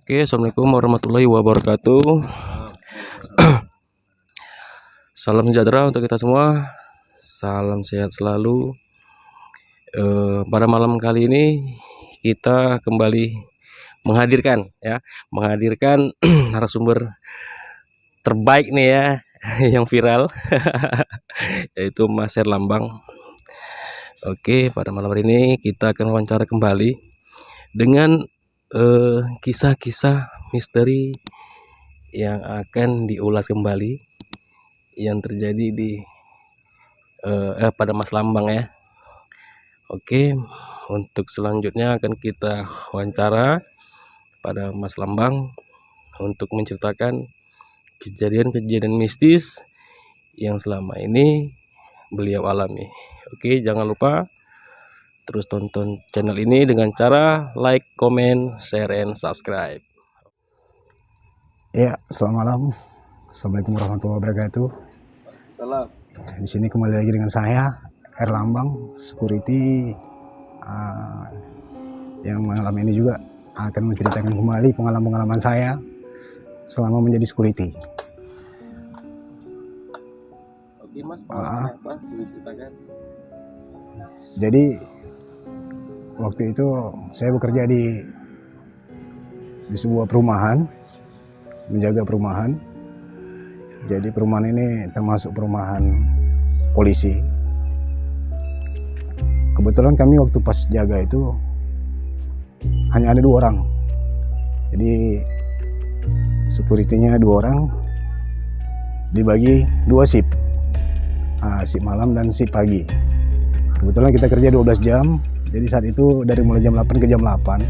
Oke, assalamualaikum warahmatullahi wabarakatuh. Salam sejahtera untuk kita semua. Salam sehat selalu. Pada malam kali ini kita kembali menghadirkan narasumber terbaik nih ya, yang viral, yaitu Mas Herlambang. Oke, pada malam hari ini kita akan wawancara kembali dengan kisah-kisah misteri yang akan diulas kembali yang terjadi di pada Mas Lambang ya. Oke, untuk selanjutnya akan kita wawancara pada Mas Lambang untuk menceritakan kejadian-kejadian mistis yang selama ini beliau alami. Oke, jangan lupa terus tonton channel ini dengan cara like, comment, share, and subscribe. Ya, selamat malam. Assalamualaikum warahmatullahi wabarakatuh. Salam. Di sini kembali lagi dengan saya, Herlambang, security yang malam ini juga akan menceritakan kembali pengalaman-pengalaman saya selama menjadi security. Oke Mas, apa diceritakan? Jadi waktu itu saya bekerja di sebuah perumahan, menjaga perumahan. Jadi perumahan ini termasuk perumahan polisi. Kebetulan kami waktu pas jaga itu hanya ada 2 orang. Jadi security-nya 2 orang, dibagi 2 shift, shift malam dan shift pagi. Kebetulan kita kerja 12 jam. Jadi saat itu dari mulai jam 8 ke jam 8.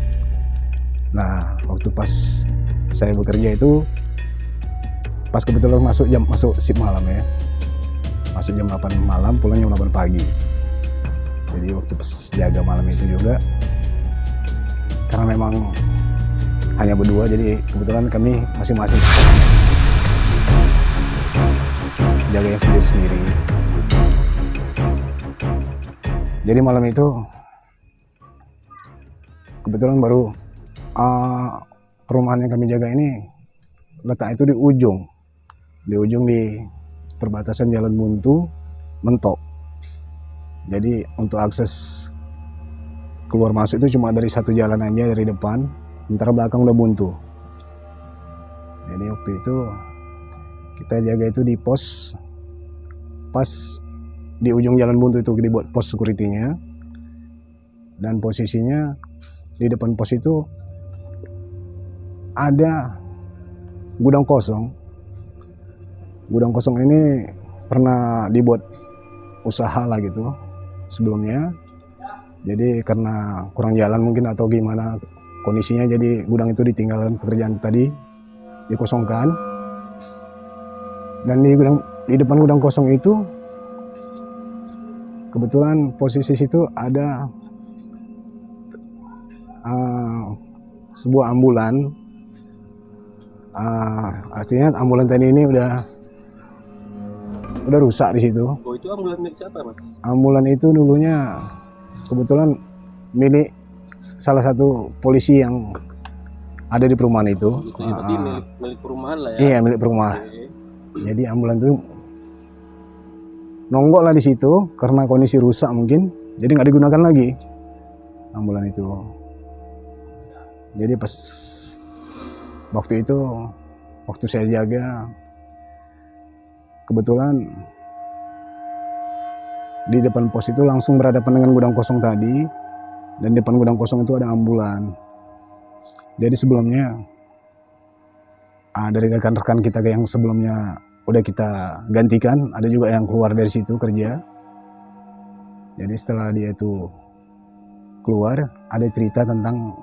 Nah, waktu pas saya bekerja itu pas kebetulan masuk shift malam ya. Masuk jam 8 malam, pulang jam 8 pagi. Jadi waktu pas jaga malam itu juga, karena memang hanya berdua, jadi kebetulan kami masing-masing jaganya sendiri-sendiri. Jadi malam itu kebetulan baru perumahan yang kami jaga ini letak itu di ujung di perbatasan Jalan Buntu Mentok. Jadi untuk akses keluar masuk itu cuma dari satu jalan aja dari depan, sementara belakang udah buntu. Jadi waktu itu kita jaga itu di pos, pas di ujung Jalan Buntu itu dibuat pos security-nya, dan posisinya di depan pos itu ada gudang kosong. Gudang kosong ini pernah dibuat usaha lah gitu sebelumnya. Jadi karena kurang jalan mungkin atau gimana kondisinya, jadi gudang itu ditinggalkan pekerjaan tadi, dikosongkan. Dan di depan gudang kosong itu kebetulan posisi situ ada sebuah ambulan. Artinya ambulan tadi ini udah rusak di situ. Oh, itu ambulan milik siapa, Mas? Ambulan itu dulunya kebetulan milik salah satu polisi yang ada di perumahan itu. Gitu, ya, milik perumahan lah ya. Iya, milik perumahan. Jadi ambulan itu nonggok lah di situ karena kondisi rusak mungkin, jadi nggak digunakan lagi ambulan itu. Jadi pas waktu itu, waktu saya jaga, kebetulan di depan pos itu langsung berhadapan dengan gudang kosong tadi, dan di depan gudang kosong itu ada ambulan. Jadi sebelumnya dari rekan-rekan kita yang sebelumnya udah kita gantikan, ada juga yang keluar dari situ kerja. Jadi setelah dia itu keluar, ada cerita tentang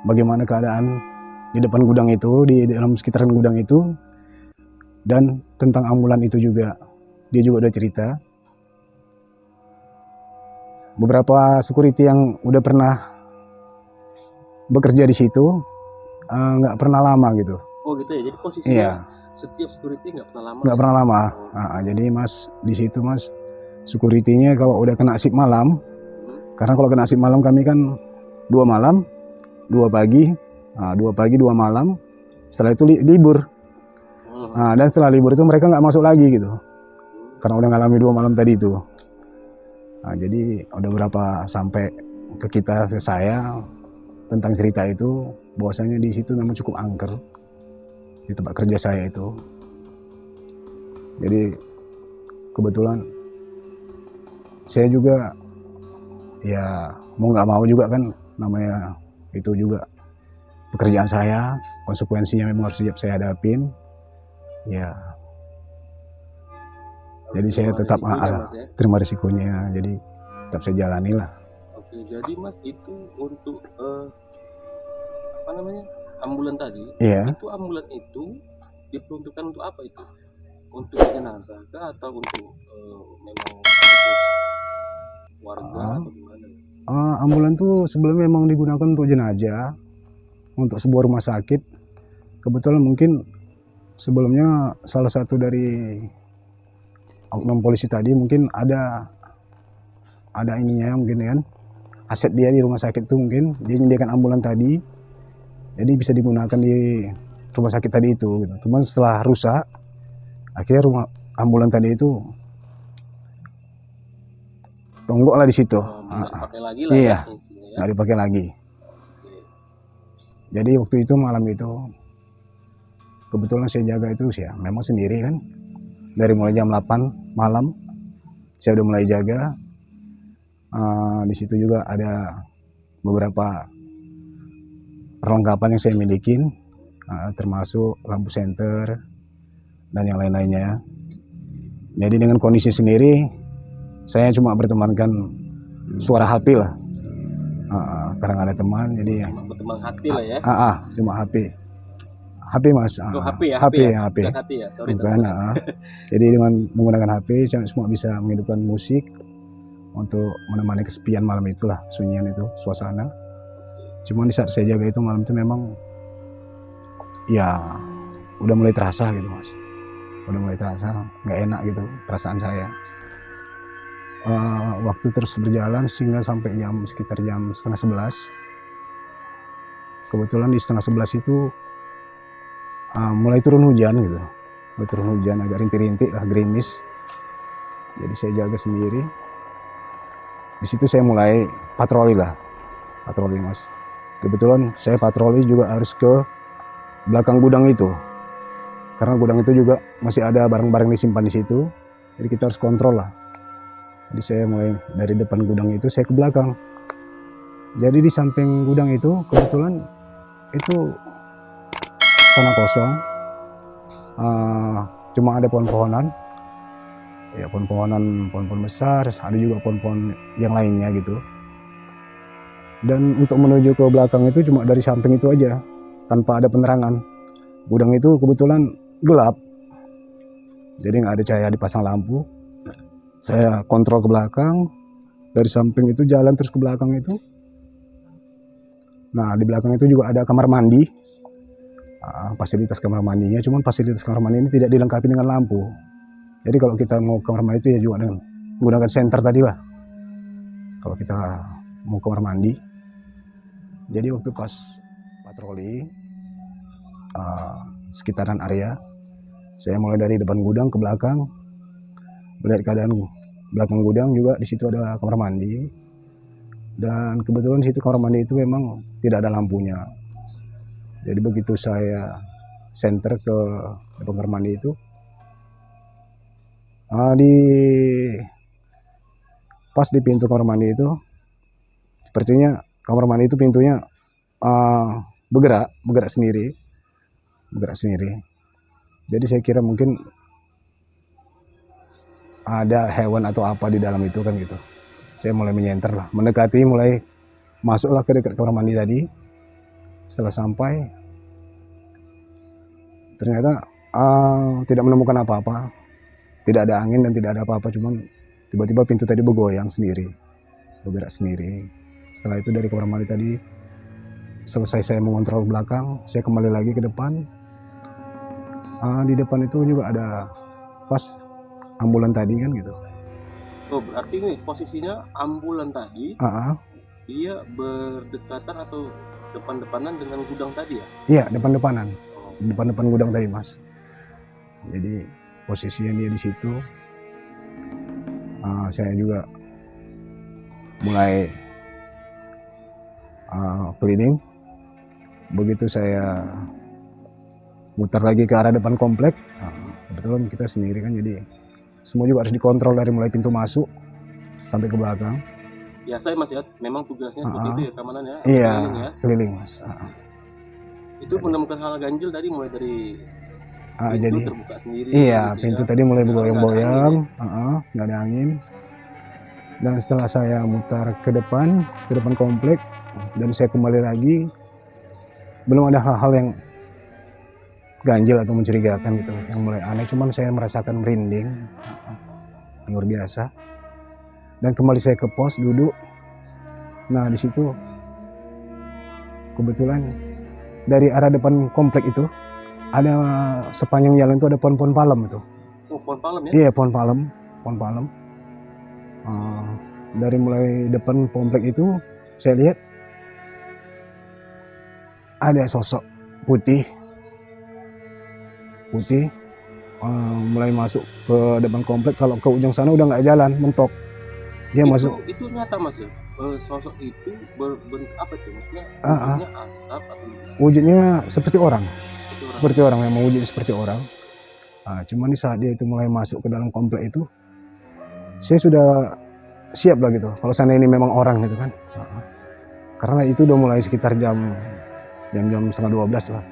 bagaimana keadaan di depan gudang itu, di dalam sekitaran gudang itu, dan tentang ambulan itu juga dia juga udah cerita. Beberapa security yang udah pernah bekerja di situ nggak pernah lama gitu. Oh gitu ya, jadi posisinya iya, setiap security nggak pernah lama. Nggak pernah lama. Jadi Mas di situ Mas, security-nya kalau udah kena shift malam, karena kalau kena shift malam kami kan 2 malam, 2 pagi, Nah, 2 pagi 2 malam. Setelah itu libur. Nah, dan setelah libur itu mereka nggak masuk lagi gitu. Karena udah ngalami 2 malam tadi itu. Nah, jadi udah berapa sampai ke kita, ke saya tentang cerita itu, bahwasanya di situ memang cukup angker di tempat kerja saya itu. Jadi kebetulan saya juga ya mau nggak mau juga kan, namanya itu juga pekerjaan saya, konsekuensinya memang harus siap saya hadapin. Ya, jadi saya tetap terima risikonya, jadi tetap saya jalani lah. Oke, jadi Mas itu untuk apa namanya, ambulan tadi, Iya. itu ambulan itu diperuntukkan untuk apa itu? Untuk jenazah kah atau untuk memang untuk warga atau gimana? Ambulan tuh sebelumnya memang digunakan untuk jenazah, untuk sebuah rumah sakit. Kebetulan mungkin sebelumnya salah satu dari oknum polisi tadi mungkin ada ininya mungkin kan, aset dia di rumah sakit tuh, mungkin dia menyediakan ambulan tadi, jadi bisa digunakan di rumah sakit tadi itu gitu. Cuman setelah rusak, akhirnya rumah ambulan tadi itu tonggok lah di situ. Dipakai lagi lah. Iya, ya, nggak dipakai lagi. Jadi waktu itu malam itu kebetulan saya jaga itu ya memang sendiri kan, dari mulai jam 8 malam saya udah mulai jaga. Di situ juga ada beberapa perlengkapan yang saya milikin, termasuk lampu senter dan yang lain-lainnya. Jadi dengan kondisi sendiri, saya cuma bertemankan suara HP lah, karena nggak ada teman, jadi berteman hati lah ya. Cuma HP Mas. HP ya. HP. Bukan hati ya, sorry. Bukan. Jadi dengan menggunakan HP, saya cuma bisa menghidupkan musik untuk menemani kesepian malam itulah, sunyian itu, suasana. Cuman di saat saya jaga itu malam itu memang ya udah mulai terasa gitu Mas, udah mulai terasa nggak enak gitu perasaan saya. Waktu terus berjalan sehingga sampai sekitar jam setengah 11. Kebetulan di setengah 11 itu mulai turun hujan gitu, agak rintik-rintik lah, gerimis. Jadi saya jaga sendiri. Di situ saya mulai patroli Mas. Kebetulan saya patroli juga harus ke belakang gudang itu, karena gudang itu juga masih ada barang-barang disimpan di situ. Jadi kita harus kontrol lah. Jadi saya mulai dari depan gudang itu saya ke belakang. Jadi di samping gudang itu kebetulan itu tanah kosong, cuma ada pohon-pohonan, ya pohon-pohon besar, ada juga pohon-pohon yang lainnya gitu. Dan untuk menuju ke belakang itu cuma dari samping itu aja, tanpa ada penerangan. Gudang itu kebetulan gelap, jadi nggak ada cahaya dipasang lampu. Saya kontrol ke belakang, dari samping itu jalan terus ke belakang itu. Nah, di belakang itu juga ada kamar mandi, fasilitas kamar mandinya. Cuman fasilitas kamar mandi ini tidak dilengkapi dengan lampu. Jadi kalau kita mau kamar mandi itu ya juga dengan menggunakan senter tadi lah, kalau kita mau kamar mandi. Jadi waktu pas patroli sekitaran area, saya mulai dari depan gudang ke belakang, melihat keadaan belakang gudang juga di situ ada kamar mandi. Dan kebetulan di situ kamar mandi itu memang tidak ada lampunya. Jadi begitu saya senter ke depan kamar mandi itu, pas di pintu kamar mandi itu, sepertinya kamar mandi itu pintunya bergerak sendiri. Jadi saya kira mungkin ada hewan atau apa di dalam itu kan gitu. Saya mulai menyenter lah, mendekati, mulai masuklah ke dekat kamar mandi tadi. Setelah sampai, ternyata tidak menemukan apa-apa, tidak ada angin dan tidak ada apa-apa. Cuman tiba-tiba pintu tadi bergoyang sendiri, bergerak sendiri. Setelah itu dari kamar mandi tadi selesai saya mengontrol belakang, saya kembali lagi ke depan. Di depan itu juga ada pas ambulan tadi kan gitu. Oh, berarti ini posisinya ambulan tadi dia berdekatan atau depan-depanan dengan gudang tadi ya? Iya, depan-depanan. Oh, Depan-depan gudang tadi, Mas. Jadi posisinya dia di situ. Saya juga mulai keliling. Begitu saya muter lagi ke arah depan komplek, kebetulan kita sendiri kan, jadi semua juga harus dikontrol dari mulai pintu masuk sampai ke belakang. biasa ya Mas ya, memang tugasnya seperti itu ya keamanan ya? Iya, Keliling ya? keliling, Mas. Itu menemukan hal ganjil tadi mulai dari pintu Jadi terbuka sendiri iya, gitu pintu ya. tadi mulai Nggak ada bergoyang-goyang, angin nggak ada angin. Dan setelah saya mutar ke depan komplek, dan saya kembali lagi, belum ada hal-hal yang ganjil atau mencurigakan gitu, yang mulai aneh. Cuman saya merasakan merinding, luar biasa. Dan kembali saya ke pos duduk. Nah di situ kebetulan dari arah depan komplek itu ada sepanjang jalan itu ada pohon-pohon palem itu. Oh, pohon palem ya? Iya, pohon palem. Dari mulai depan komplek itu saya lihat ada sosok putih, mulai masuk ke depan komplek. Kalau ke ujung sana udah nggak jalan, mentok. Dia masuk. Itu nyata Mas ya? Sosok itu berbentuk apa tuh? Maksudnya wujudnya asap atau Wujudnya seperti orang. seperti orang? Memang wujudnya seperti orang. Cuman di saat dia itu mulai masuk ke dalam komplek itu, saya sudah siap lah gitu. Kalau sana ini memang orang gitu kan. Karena itu udah mulai sekitar jam 11:30 lah.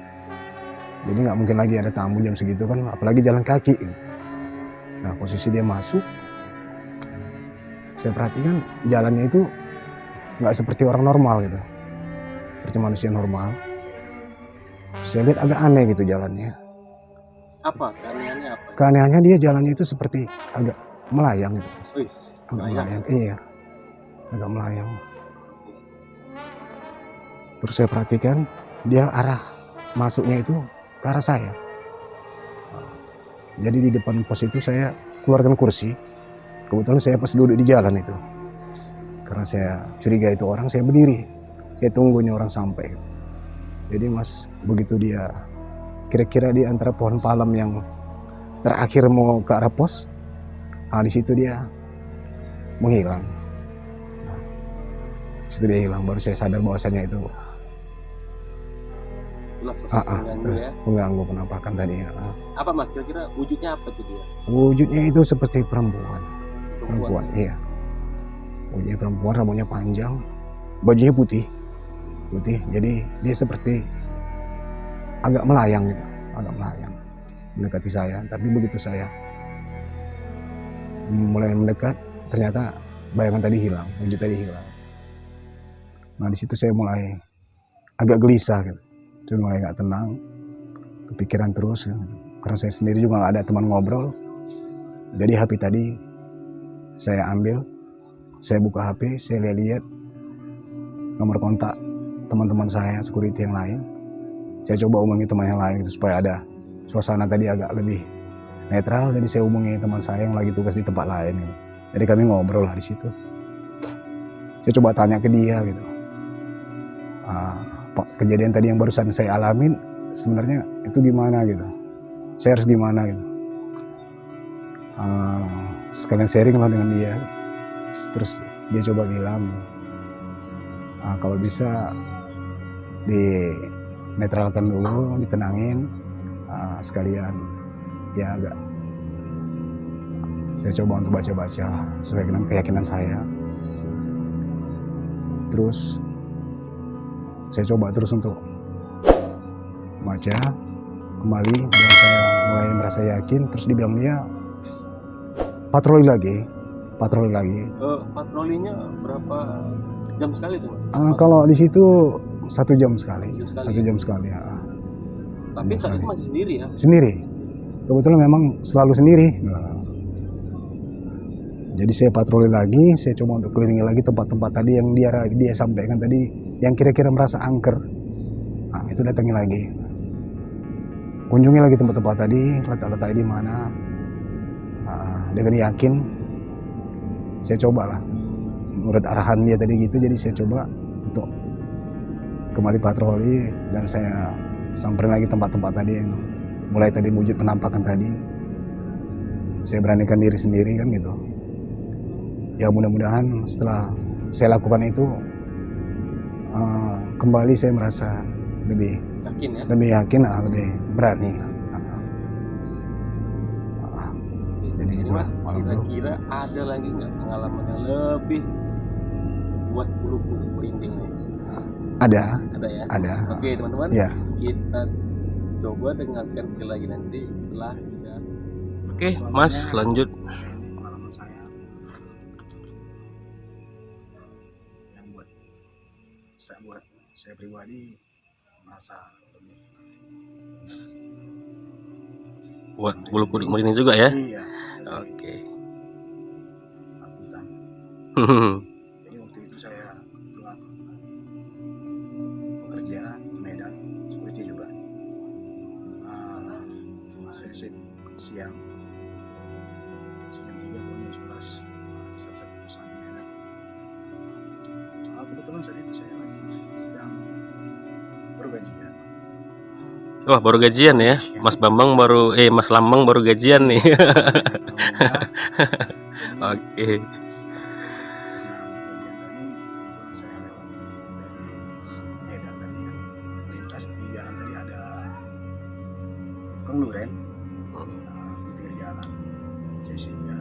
Jadi nggak mungkin lagi ada tamu jam segitu kan, apalagi jalan kaki. Nah posisi dia masuk, saya perhatikan jalannya itu nggak seperti orang normal gitu, seperti manusia normal. Saya lihat agak aneh gitu jalannya. Apa? Keanehannya apa? Keanehannya dia jalannya itu seperti agak melayang gitu. Wih, Agak melayang. melayang, iya, agak melayang. Terus saya perhatikan dia arah masuknya itu ke arah saya. Jadi di depan pos itu saya keluarkan kursi. Kebetulan saya pas duduk di jalan itu. Karena saya curiga itu orang, saya berdiri. Saya tunggunya orang sampai. Jadi Mas, begitu dia kira-kira di antara pohon palem yang terakhir mau ke arah pos, di situ dia menghilang. Di situ dia hilang, baru saya sadar bahwasanya itu mengganggu penampakan tadi. Apa Mas, kira-kira wujudnya apa tuh dia? Wujudnya itu seperti perempuan, iya. Wujudnya perempuan, rambutnya panjang, bajunya putih. Jadi dia seperti agak melayang gitu, mendekati saya. Tapi begitu saya mulai mendekat, ternyata bayangan tadi hilang, wujud tadi hilang. Nah di situ saya mulai agak gelisah gitu. Saya mulai nggak tenang, kepikiran terus, karena saya sendiri juga nggak ada teman ngobrol. Jadi HP tadi saya ambil, saya buka HP, saya lihat nomor kontak teman-teman saya, security yang lain. Saya coba hubungi teman yang lain gitu, supaya ada suasana tadi agak lebih netral. Jadi saya hubungi teman saya yang lagi tugas di tempat lain gitu. Jadi kami ngobrol lah di situ. Saya coba tanya ke dia gitu, Pak, kejadian tadi yang barusan saya alamin sebenarnya itu gimana gitu, saya harus gimana gitu. Sekalian sharing lah dengan dia. Terus dia coba bilang, kalau bisa dinetralkan dulu, ditenangin, sekalian ya agak. Saya coba untuk baca-baca sesuai dengan keyakinan saya. Terus saya coba terus untuk baca kembali, dan saya mulai merasa yakin. Terus dibilang dia patroli lagi. Patrolinya berapa jam sekali tuh Mas? Kalau di situ 1 jam sekali. 1 jam sekali ya. Tapi saat itu masih sendiri ya? Sendiri. Kebetulan memang selalu sendiri. Jadi saya patroli lagi, saya coba untuk kelilingi lagi tempat-tempat tadi yang dia sampaikan tadi, yang kira-kira merasa angker. Itu datangi lagi. Kunjungi lagi tempat-tempat tadi, letak-letaknya di mana. Dengan yakin, saya cobalah menurut arahan dia tadi gitu, jadi saya coba untuk kembali patroli dan saya samperin lagi tempat-tempat tadi yang mulai tadi wujud penampakan tadi. Saya beranikan diri sendiri kan gitu. Ya mudah-mudahan setelah saya lakukan itu kembali saya merasa lebih yakin, lebih berani. Jadi Mas, kira-kira ada lagi nggak pengalaman yang lebih buat bulu-bulu merinding nih? Ada ya? Ada. Oke teman-teman, ya. Kita coba dengarkan sekali lagi nanti setelah kita. Oke Mas, lanjut. Pengalaman saya yang buat saya pribadi merasa buat bulu-bulu merinding juga ya? Iya. Oke. Takutan. Jadi waktu itu saya pulang bekerja di Medan, security juga. Saya siang jam 3 pukul 11 salah satu perusahaan di Medan. Kebetulan saat itu saya sedang baru gajian. Wah, baru gajian ya? Mas Bambang baru Mas Lambang baru gajian nih. Oke. Saya lewat dari Medan tadi kan, lintas di jalan tadi ada tukang duren di pinggir jalan. Sehingga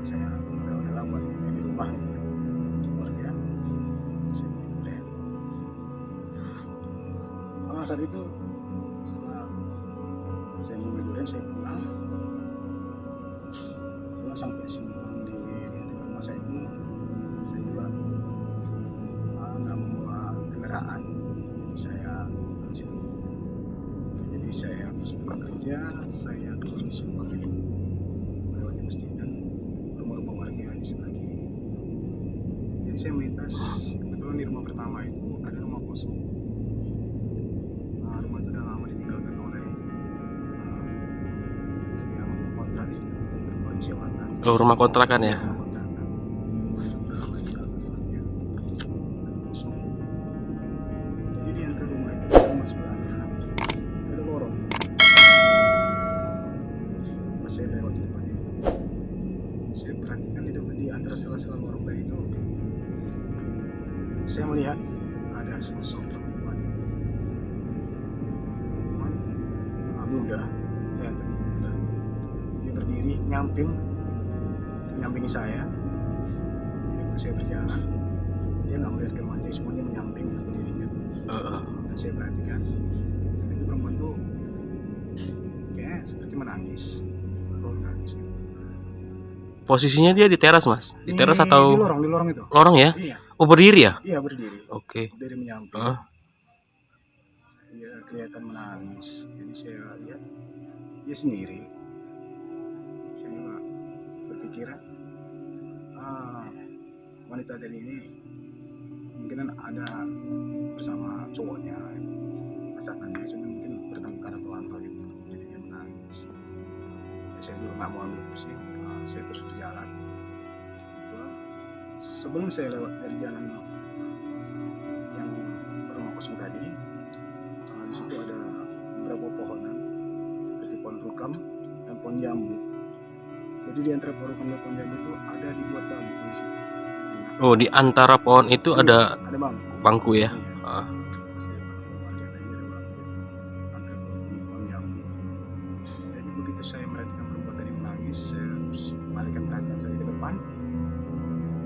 saya udah lama di rumah itu keluarga. Saya beli duren. Saat itu setelah saya membeli durian, saya pulang sampai simpang di rumah saya itu, saya juga nggak membawa kendaraan, saya di situ. Jadi saya habis pulang kerja, saya turun di simpang itu, melewati masjid dan rumah-rumah warga di sebelah kiri. Jadi saya melintas, kebetulan di rumah pertama itu ada rumah kosong. Rumah itu udah lama ditinggalkan oleh yang kontrak di situ, tempat disewatan. Oh, rumah kontrakan ya? Rumah kontrakan. Udah lama ditinggalkan orangnya. Kosong. Jadi di antara rumah itu, rumah sebelahnya itu ada lorong. Pas saya lewat di depan itu, saya perhatikan di antara sela-sela lorong tadi itu, saya melihat ada sosok perempuan muda, kelihatan muda. Dia berdiri menyampingi saya. Jadi waktu saya berjalan, dia nggak melihat ke wajah, cuma dia menyamping berdirinya. Dan saya perhatikan, saat itu perempuan tuh kayak seperti menangis. Posisinya dia di teras Mas? Di teras atau? Di lorong itu. Lorong ya? Iya. Oh, berdiri ya? Iya, berdiri. Oke. Berdiri menyamping. Dia kelihatan menangis. Jadi saya lihat dia sendiri. Saya juga berpikiran, wanita tadi ini mungkin ada bersama cowoknya, pasangannya, cuma mungkin bertengkar atau apa gitu. Jadi dia menangis. Saya juga nggak mau ambil pusing. Saya terus berjalan. Sebelum saya lewat dari jalan yang rumah kosong tadi, di situ ada beberapa pohonan seperti pohon rukam dan pohon jambu. Jadi di antara pohon rukam dan pohon jambu itu ada dibuat bangku di situ. Oh, di antara pohon itu ada bangku ya? Iya. Jadi begitu saya merhatikan perempuan tadi menangis, saya terus mengalihkan perhatian saya ke depan.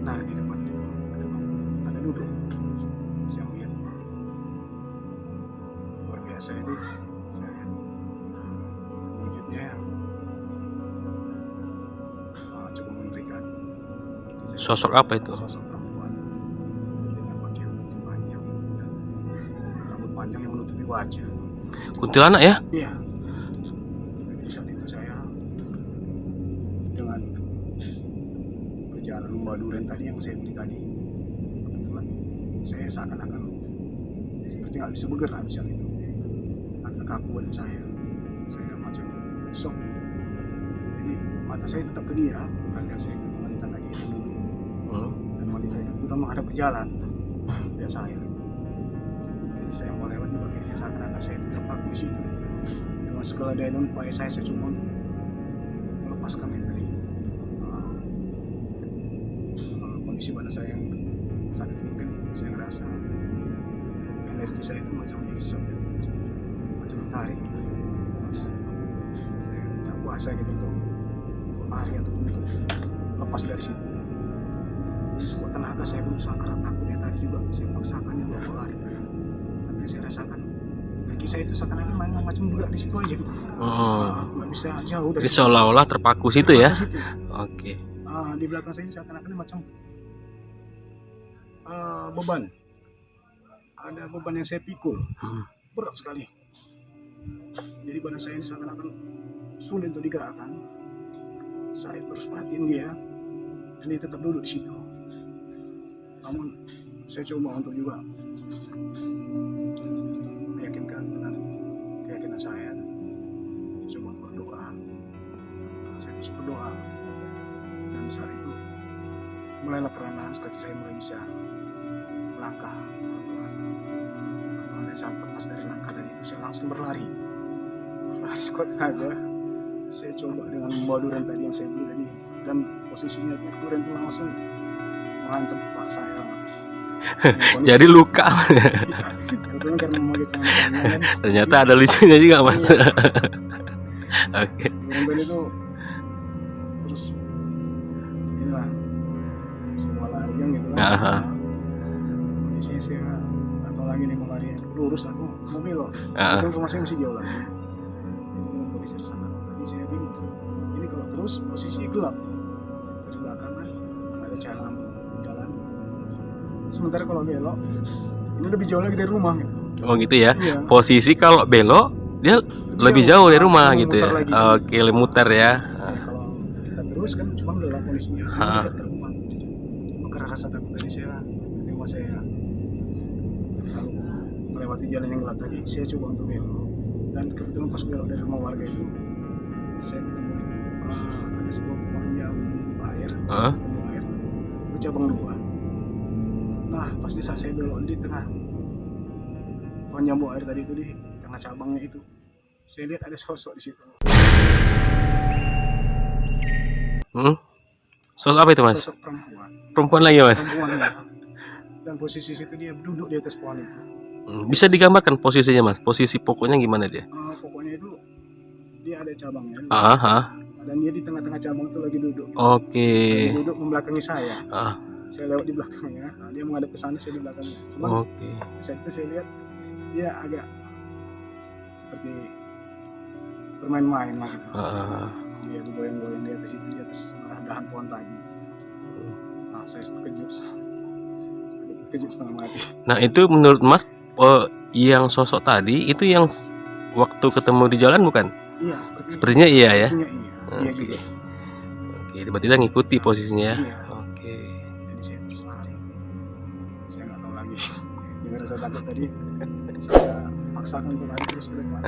Nah, di depan itu ada bangku, ada duduk. Saya melihat luar biasa itu. Saya lihat wujudnya cukup mengerikan. Sosok apa itu? Sosok perempuan dengan pakaian putih panjang dan rambut panjang yang menutupi wajah. Kuntilanak ya? Iya. Jadi saat itu saya dengan berjalan membawa durian tadi yang saya beli tadi, kebetulan saya seakan-akan seperti nggak bisa bergerak di saat itu. Karena kaku badan saya macam shock. Jadi mata saya tetap ke dia, perhatian saya ke wanita tadi yang duduk. kebetulan menghadap ke jalan, lihat saya. Saya mau lewat juga kayaknya seakan-akan saya itu terpaku di situ. Dengan segala daya dan upaya saya coba untuk melepaskan yang dari kondisi badan saya yang saat itu. Mungkin saya ngerasa energi saya itu macam dihisap, macam ditarik gitu. Mas, saya tidak kuasa gitu untuk lari atau untuk lepas dari situ. Sekuat tenaga saya berusaha, karena takutnya tadi juga saya paksakan juga untuk lari. Tapi saya rasakan kaki saya itu seakan-akan macam bergerak di situ aja gitu. Nggak bisa jauh dari Jadi seolah-olah terpaku situ ya. situ. Oke. Di belakang saya seakan-akan macam beban. Ada beban yang saya pikul, berat sekali. Jadi badan saya ini seakan-akan sulit untuk digerakkan. Saya terus perhatiin dia, dan dia tetap duduk di situ. Namun saya coba untuk juga meyakinkan benar keyakinan saya. Coba berdoa. Saya terus berdoa, dan saat itu mulailah perlahan kaki saya mulai bisa melangkah pelan-pelan. Dan saat lepas dari langkah tadi itu saya langsung berlari sekuat tenaga. Saya coba dengan membawa durian tadi yang saya beli tadi, dan posisinya itu durian itu langsung menghantam kepala saya. Jadi luka. Kebetulan karena memakai celana panjang, Ternyata ada lucunya juga mas. Oke. durian tadi itu terus inilah semua larian gitu kan. Kondisinya saya nggak tahu lagi nih mau lari lurus atau mau belok. Itu rumah saya masih jauh lagi. Jadi dengan kondisi tersana tadi saya bingung. Ini kalau terus posisi gelap, dari belakang kan ada cahaya lampu jalan. Sementara kalau belok ini lebih jauh lagi dari rumah gitu. Oh gitu ya. Iya. Posisi kalau belok dia lebih jauh dari rumah Langsung gitu ya. muter lagi. Oke, muter ya. Kalau kita terus kan cuma gelap kondisinya, dekat ke rumah. Maka rasa takut tadi saya ketika saya selalu melewati jalan yang gelap tadi, saya coba untuk belok. Dan kebetulan pas belok dari rumah warga itu, saya ketemu ada sebuah penyambung air, bercabang dua. Nah, pas di saat saya belok di tengah penyambung air tadi itu, di tengah cabangnya itu, saya lihat ada sosok di situ. Sosok apa itu mas? Sosok perempuan. Perempuan lagi mas? Perempuan ya. Dan posisi situ dia duduk di atas pohon itu. Bisa digambarkan posisinya mas? Posisi pokoknya gimana dia? Pokoknya itu dia ada cabangnya. Dan dia di tengah-tengah cabang itu lagi duduk. Oke. Lagi duduk membelakangi saya. Saya lewat di belakangnya. Dia menghadap ke sana, saya di belakangnya. Cuman saat itu saya lihat dia agak seperti bermain-main lah gitu. Dia bergoyang-goyang di atas itu, di atas dahan pohon tadi. Nah, saya terkejut setengah mati. Nah itu menurut mas yang sosok tadi itu yang waktu ketemu di jalan bukan? Iya, sepertinya iya ya. Iya juga. Oke, berarti dia ngikuti posisinya ya. Iya. Oke. Jadi saya terus lari. Saya nggak tahu lagi. Dengan rasa takut tadi, saya paksakan untuk lari terus ke depan.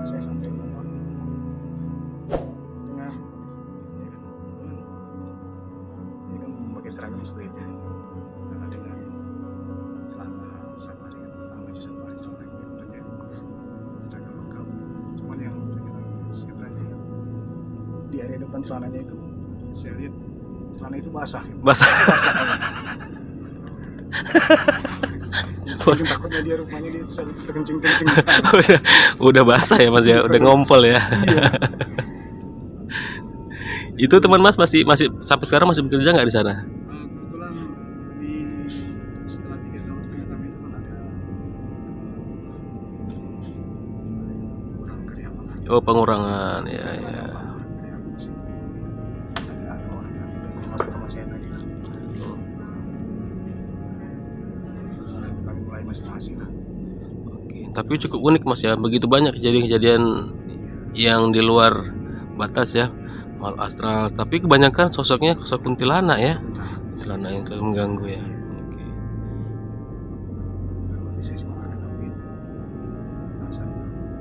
Saya sampai rumah dengan dia kan memakai seragam seperti itu, karena dengan celana safari kan, baju safari, celana itu pakai seragam lengkap. Cuman yang saya perhatikan di area depan celananya itu, saya lihat celana itu basah. Saya takutnya dia rupanya dia itu sampai terkencing-kencing. udah basah ya mas ya, udah ngompol ya. Iya. Itu teman mas masih sampai sekarang masih bekerja nggak di sana? Kebetulan setelah 3 tahun setengah kami itu kan ada pengurangan karyawan. Oh pengurangan ya. Ada orang yang masuk teman saya tadi lah. Setelah itu kami mulai masing-masing lah. Oke, tapi cukup unik mas ya, begitu banyak kejadian-kejadian yang di luar batas ya, mal astral, tapi kebanyakan sosoknya sosok kuntilanak ya, kuntilanak yang selalu mengganggu ya. Oke. Nanti saya cuma akan tahu itu. Nah,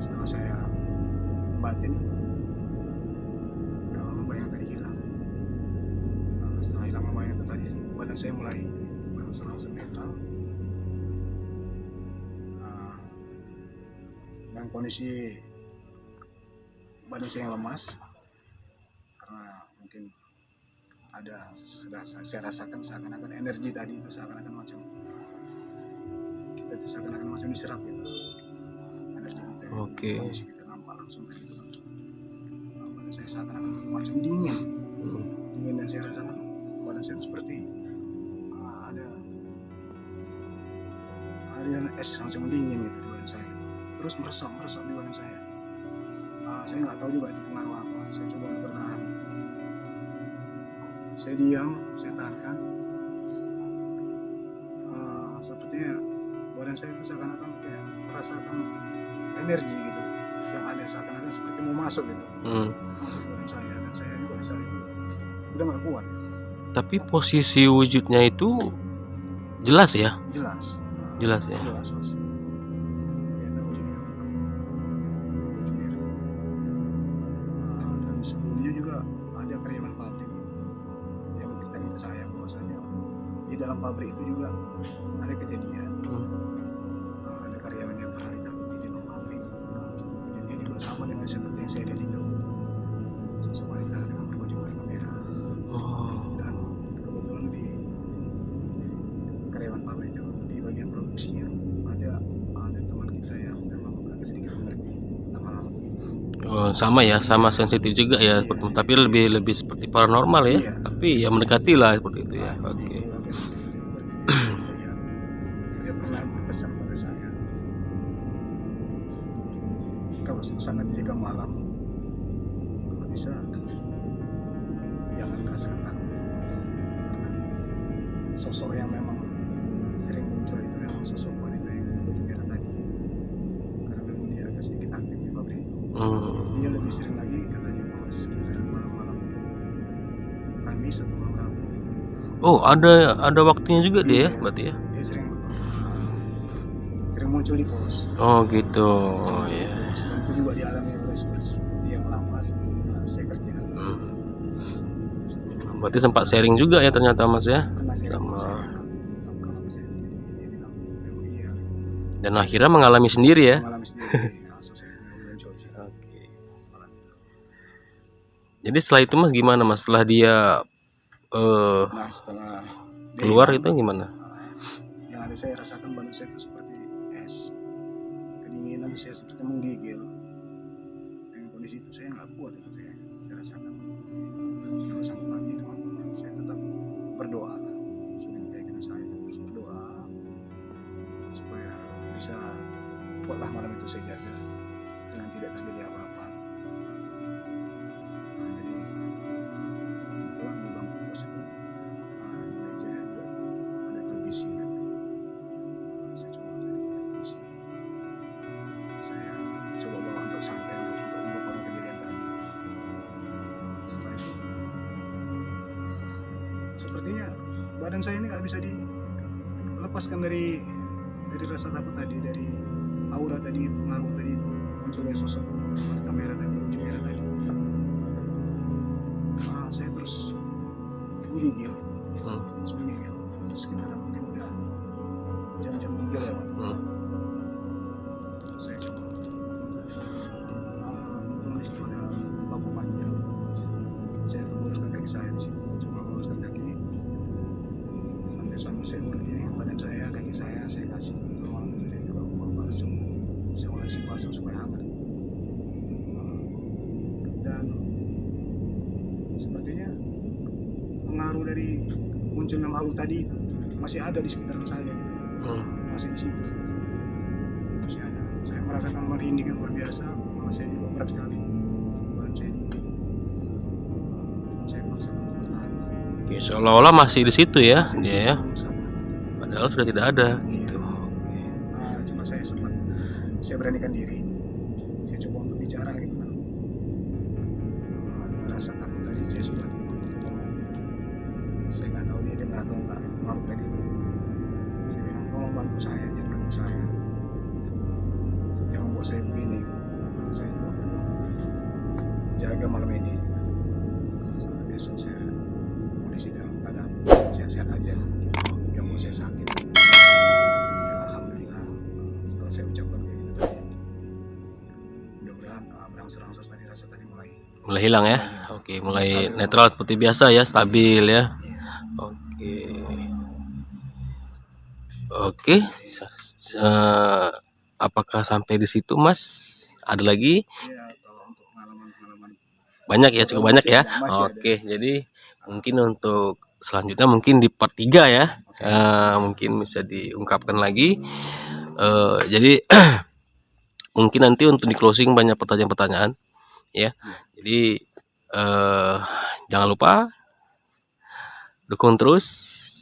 setelah saya batin, gak lama bayang tadi hilang. Setelah hilang bayang itu tadi, badan saya mulai berangsur-angsur netral. Dan kondisi badan saya yang lemas karena mungkin ada, saya rasakan seakan-akan energi tadi itu seakan-akan macam kita itu seakan-akan macam diserap gitu energi kita. Oke. Kondisi kita nampak langsung tadi itu badan saya seakan-akan macam dingin dan saya rasakan badan saya itu seperti ada es macam dingin gitu di badan saya gitu. Terus meresap di badan saya. Saya nggak tahu juga itu pengaruh apa. Saya coba bertahan. Saya diam, saya tahankan. Sepertinya badan saya itu seakan-akan kayak merasakan energi gitu yang ada seakan-akan seperti mau masuk gitu. Masuk ke badan saya dan saya juga di saat itu udah nggak kuat. Tapi posisi wujudnya itu jelas ya? Jelas ya. Jelas. Mas. Dan sebelumnya juga ada karyawan pabrik yang menceritakan ke saya bahwasanya di dalam pabrik itu juga ada kejadian. Ada karyawan yang pernah ditakuti di dalam pabrik. Dan dia juga sama dengan seperti yang saya lihat itu. Sosok wanita dengan berbaju warna merah. Dan kebetulan di karyawan pabrik itu di bagian produksinya ada teman kita yang memang agak sedikit mengerti tentang hal ini. Sama ya, sama sensitif juga ya, tapi lebih seperti paranormal ya. Tapi ya mendekati lah seperti itu ya. Oke. Dia pernah berpesan pada saya, kalau suasana dijaga malam, kalau bisa jangan rasakan takut, karena sosok yang memang sering muncul itu memang sosok wanita yang berbaju merah tadi, karena memang dia agak sedikit aktif di pabrik itu. Dia lebih sering lagi katanya kalau sekitaran malam-malam Kamis atau malam Rabu. Oh, ada waktunya juga dia ya, berarti ya? Dia sering muncul di pos. Oh gitu, ya. Dan itu juga dialami oleh seperti yang lama saya kerja. Berarti sempat sharing juga ya ternyata Mas ya? Pernah saya Sama. kalau saya dia bilang memang iya. Dan akhirnya mengalami sendiri ya? Mengalami sendiri. Langsung saya muncul. Oke. Jadi setelah itu Mas gimana Mas? Setelah dia Nah setelah keluar dia itu gimana? yang ada saya rasakan badan saya itu seperti es, kedinginan, saya seperti menggigil. Dengan kondisi itu saya nggak kuat itu saya rasakan. Kalau sampai pagi itu saya tetap berdoa. Sudah keyakinan saya terus berdoa supaya bisa kuatlah malam itu saya jaga dengan tidak terjadi apa-apa. Jadi kebetulan di bangku pos itu di meja juga ada televisi kan. Saya coba dari televisi. Saya coba bawa untuk santai untuk melupakan kejadian tadi. Setelah itu sepertinya badan saya ini nggak bisa dilepaskan dari rasa takut tadi, dari aura tadi, pengaruh tadi munculnya sosok wanita merah tadi, baju merah tadi. Saya terus menggigil, terus sekitar mungkin udah jam-jam 3 lewat. Saya coba kebetulan di situ ada lampu panjang. Saya luruskan kaki saya di situ, coba luruskan kaki sampai saya berdiri, badan saya, kaki saya kasih ruang itu, saya coba bawa balsem, saya kasih balsem supaya hangat. Dan sepertinya pengaruh dari munculnya makhluk tadi masih ada di sekitaran saya, masih di situ, masih ada. Saya merasakan merinding yang luar biasa, malah saya juga berat sekali badan saya juga. Saya paksa untuk bertahan. Oke, seolah-olah masih di situ ya, Masih di dia situ, ya. saat Padahal sudah tidak ada. Gitu. cuma saya beranikan diri, saya coba untuk bicara gitu kan. Rasa takut tadi saya sudah, saya nggak tahu dia dengar atau enggak makhluk tadi itu. Saya bilang tolong bantu saya, jangan ganggu saya, jangan buat saya begini, karena saya juga perlu jaga malam ini sampai besok saya kondisi dalam keadaan sehat-sehat aja. unsur-unsur tadi rasa tadi mulai hilang ya. Oke, mulai netral seperti biasa ya, stabil ya. Oke. Apakah sampai di situ Mas? Ada lagi? Ya, kalau untuk pengalaman-pengalaman Banyak ya, cukup banyak ya. masih Oke, jadi mungkin untuk selanjutnya mungkin di part 3 ya. Mungkin bisa diungkapkan lagi. Jadi mungkin nanti untuk di closing banyak pertanyaan-pertanyaan ya. Jadi jangan lupa dukung terus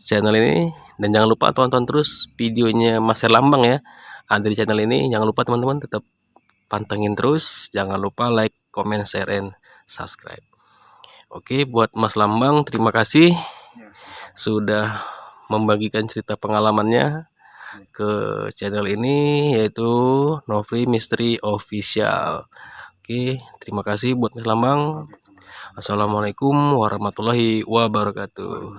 channel ini, dan jangan lupa tonton terus videonya Mas Herlambang ya, ada di channel ini. Jangan lupa teman-teman tetap pantengin terus, jangan lupa like, comment, share, and subscribe. Oke, buat Mas Lambang terima kasih sudah membagikan cerita pengalamannya ke channel ini, yaitu Novri Misteri Official. Oke, terima kasih buat Mas Lambang. Assalamualaikum warahmatullahi wabarakatuh.